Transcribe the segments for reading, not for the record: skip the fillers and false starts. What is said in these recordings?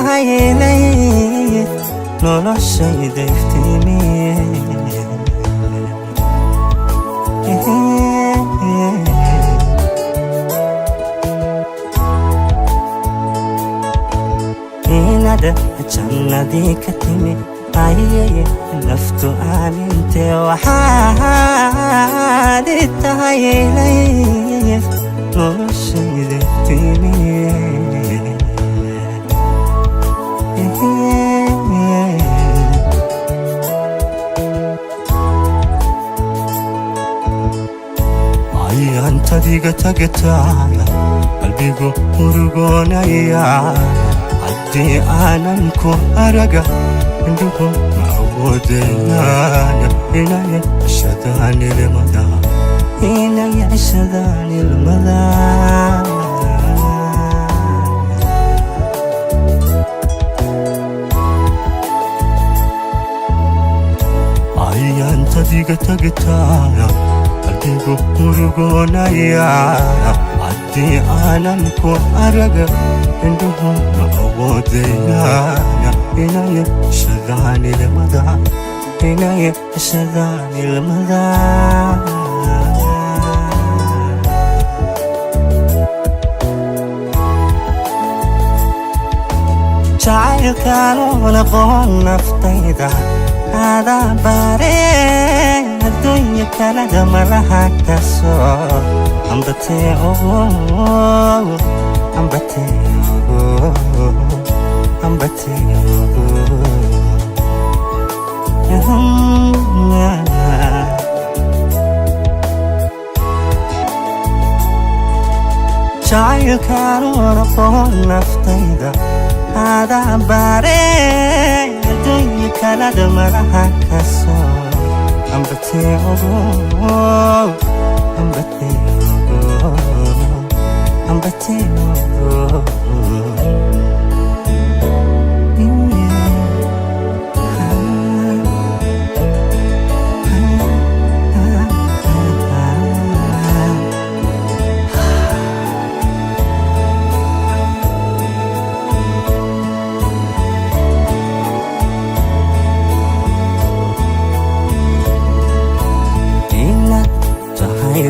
tahay ilayd noloshayda iftiimiye inada jannadii ka timi ayay naftu aaminte waxaad tahay ilayd noloshayda iftiimiye antadiga tagtaaya qalbigu murugoonaya haddii aanan ku araga indhuhu ma awoodayaan inay ceshadaan ilmada antadiga tagtaaya qalbigu murugoonaya haddii aanan ku araga indhuhu ma awoodayaan inay ceshadaan ilmada jacaylkaan aqoon naftayda adaa bare adduunya kalada malaha kasoo ambatee ogo jacaylkaan aqoon naftayda adaa bare adduunya kalada malaha kasoo ambatee ogo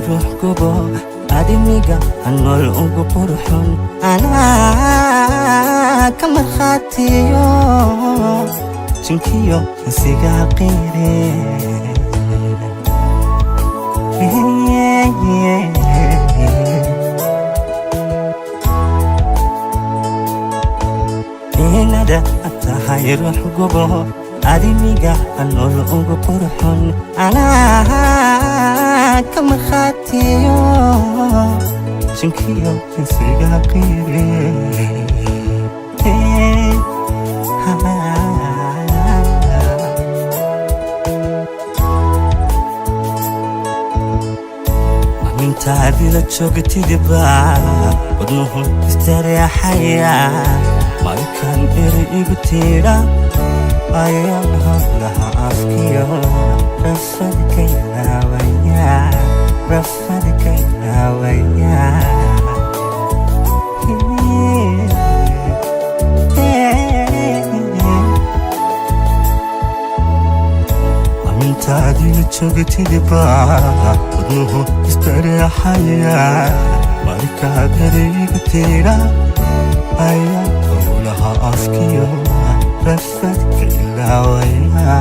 ruux gubo adimiga anol ugu qurxon anaa ka markhaatiyo jinkiyo insiga qiire inada tahay ruux gubo adimiga anol ugu qurxon anaa ka markhaatiyo jinkiyo insiga qiire amintaadii la joogtidiba wadnuhu istareexaya markaan eri igu tiidha ayaan howlaha afkiyo rafadka ilaawaya amintaadii la joogtidiba wadnuhu istareexaya markaan eri igu tiidha ayaan howlaha afkiyo rafadka ilaawaya